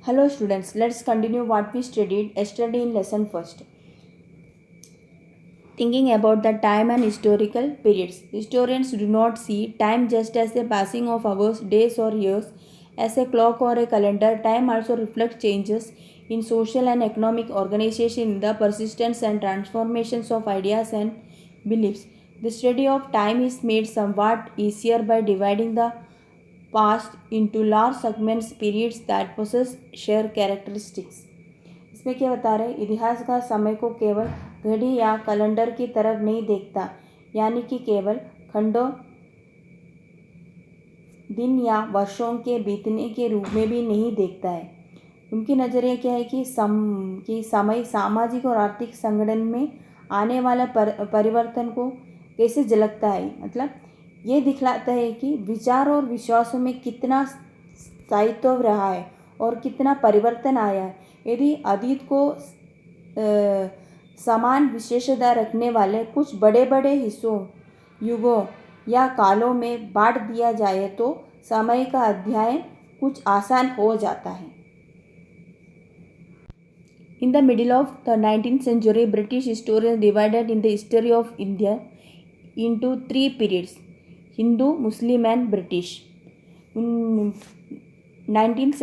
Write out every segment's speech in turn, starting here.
Hello students, let's continue what we studied yesterday in lesson first. Thinking about the time and historical periods. Historians do not see time just as a passing of hours, days or years. As a clock or a calendar, time also reflects changes in social and economic organization, the persistence and transformations of ideas and beliefs. The study of time is made somewhat easier by dividing the past into large segments periods that possess shared characteristics. इसमें क्या बता रहे हैं, इतिहास का समय को केवल घड़ी या कैलेंडर की तरफ नहीं देखता, यानी कि केवल खंडों, दिन या वर्षों के बीतने के रूप में भी नहीं देखता है। उनकी नज़रिया क्या है कि समय सामाजिक और आर्थिक संगठन में आने वाला परिवर्तन को कैसे झलकता है, मतलब ये दिखलाता है कि विचार और विश्वासों में कितना स्थायित्व रहा है और कितना परिवर्तन आया है। यदि अतीत को समान विशेषता रखने वाले कुछ बड़े बड़े हिस्सों, युगों या कालों में बांट दिया जाए तो समय का अध्ययन कुछ आसान हो जाता है। In the middle of the 19th century, British historians divided in the history of India into three periods: Hindu, Muslim and British. 19th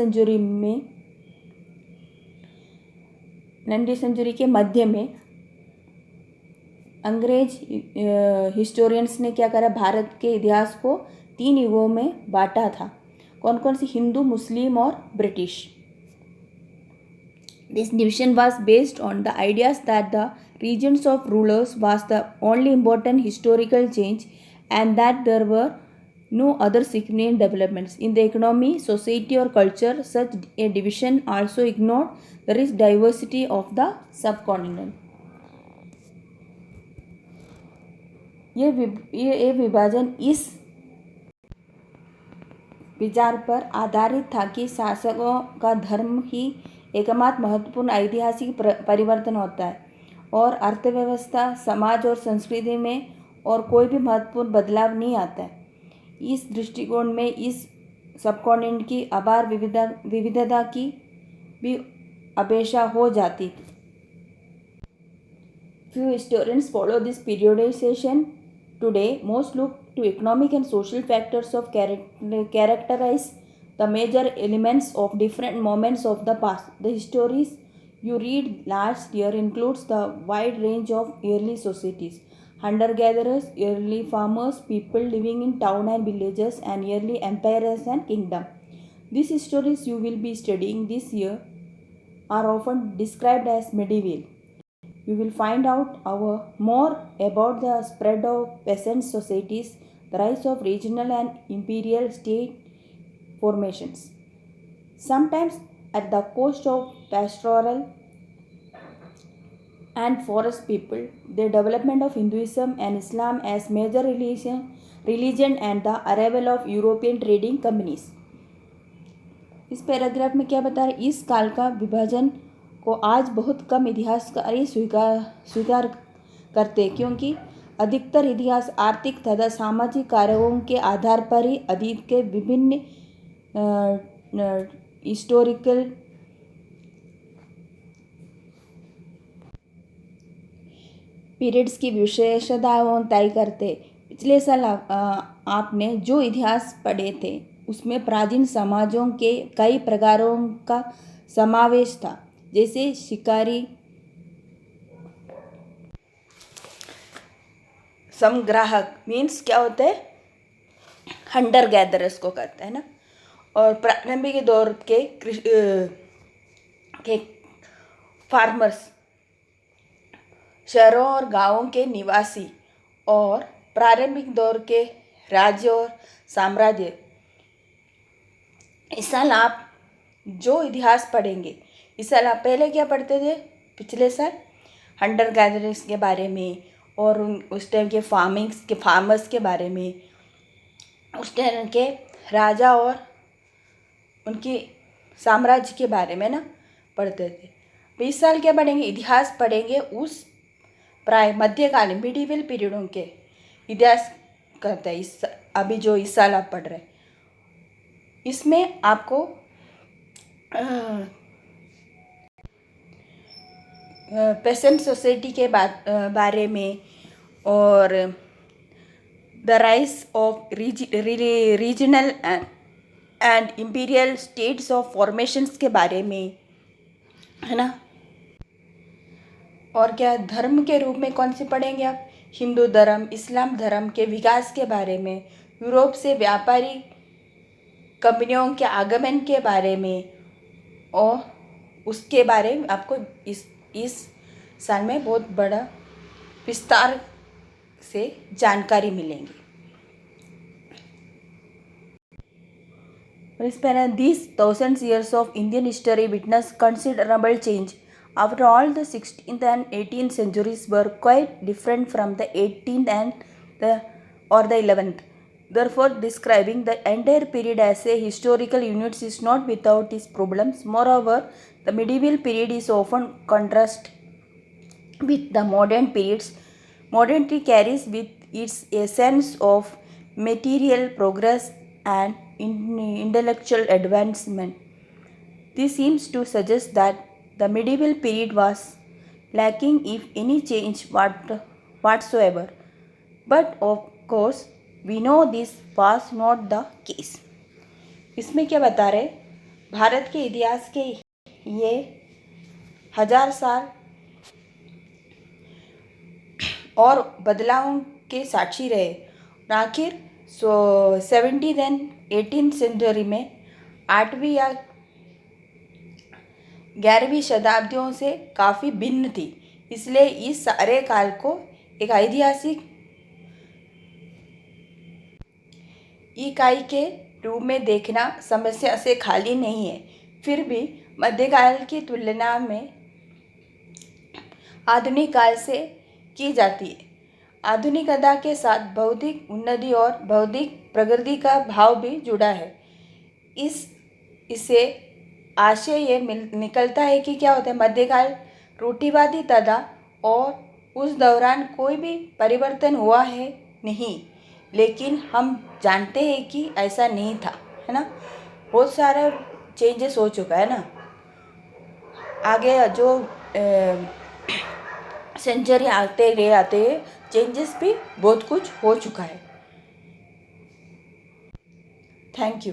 century के मध्य में अंग्रेज हिस्टोरियंस ने क्या करा, भारत के इतिहास को तीन युगों में बांटा था। कौन कौन सी? हिंदू, मुस्लिम और British. This division was based on the ideas that the regions of rulers was the only important historical change and that there were no other significant developments in the economy, society or culture. Such a division also ignored the rich diversity of the subcontinent. ये विभाजन इस विचार पर आधारित था कि शासकों का धर्म ही एकमात्र महत्वपूर्ण ऐतिहासिक परिवर्तन होता है और अर्थव्यवस्था, समाज और संस्कृति में और कोई भी महत्वपूर्ण बदलाव नहीं आता है। इस दृष्टिकोण में इस सबकॉन्टिनेंट की अपार विविधता की भी अपेक्षा हो जाती थी। Few historians follow this periodization today. Most look to economic and social factors of characterize the major elements of different moments of the past. The histories you read last year includes the wide range of early societies: hunter-gatherers, early farmers, people living in town and villages, and early empires and kingdom. These histories you will be studying this year are often described as medieval. You will find out more about the spread of peasant societies, the rise of regional and imperial state formations, sometimes at the cost of pastoral and forest people, the development of Hinduism and Islam as major religion and the arrival of European trading companies. इस paragraph में क्या बता रहे, इस काल का विभाजन को आज बहुत कम इतिहासकारी स्वीकार करते हैं, क्योंकि अधिकतर इतिहास आर्थिक तथा सामाजिक कारकों के आधार पर ही अतीत के विभिन्न हिस्टोरिकल पीरियड्स की विशेषताओं तय करते। पिछले साल आपने जो इतिहास पढ़े थे उसमें प्राचीन समाजों के कई प्रकारों का समावेश था, जैसे शिकारी, संग्राहक मीन्स क्या होते हैं, हंटर गैदरर्स को कहते हैं ना, और प्रारंभिक दौर के फार्मर्स, शहरों और गांवों के निवासी, और प्रारंभिक दौर के राज्य और साम्राज्य। इस साल आप जो इतिहास पढ़ेंगे, इस साल आप पहले क्या पढ़ते थे, पिछले साल हंटर गैदरर्स के बारे में और उस टाइम के फार्मर्स के बारे में, उस टाइम के राजा और उनके साम्राज्य के बारे में ना पढ़ते थे। इस साल क्या पढ़ेंगे, इतिहास पढ़ेंगे उस प्राय मध्यकालीन मिडीवल पीरियडों के इतिहास कहते हैं। अभी जो इस साल आप पढ़ रहे हैं, इसमें आपको पेसेंट सोसाइटी के बारे में और the rise of regional and imperial states of formations के बारे में, है ना। और क्या धर्म के रूप में कौन से पढ़ेंगे आप? हिंदू धर्म, इस्लाम धर्म के विकास के बारे में, यूरोप से व्यापारी कंपनियों के आगमन के बारे में, और उसके बारे में आपको इस साल में बहुत बड़ा विस्तार से जानकारी मिलेंगी। और इस पर these thousands years of Indian history witnessed considerable change. After all, the 16th and 18th centuries were quite different from the 18th and the 11th. Therefore, describing the entire period as a historical unit is not without its problems. Moreover, the medieval period is often contrasted with the modern periods. Modernity carries with its a sense of material progress and intellectual advancement. This seems to suggest that the medieval period was lacking if any change whatsoever. But of course, we know this was not the case. इसमें क्या बता रहे? भारत के इतिहास के ये 1000 साल और बदलावों के साक्षी रहे। आखिर 17th एंड 18th सेंचुरी में 8वीं या 11वीं शताब्दियों से काफ़ी भिन्न थी। इसलिए इस सारे काल को एक ऐतिहासिक इकाई के रूप में देखना समस्या से खाली नहीं है। फिर भी मध्यकाल की तुलना में आधुनिक काल से की जाती है। आधुनिकता के साथ बौद्धिक उन्नति और बौद्धिक प्रगति का भाव भी जुड़ा है। इससे आशय ये निकलता है कि क्या होता है, मध्यकाल रूढ़िवादी था और उस दौरान कोई भी परिवर्तन हुआ है नहीं, लेकिन हम जानते हैं कि ऐसा नहीं था, है ना। बहुत सारा चेंजेस हो चुका है ना। आगे जो सेंचुरी आते चेंजेस भी बहुत कुछ हो चुका है। Thank you.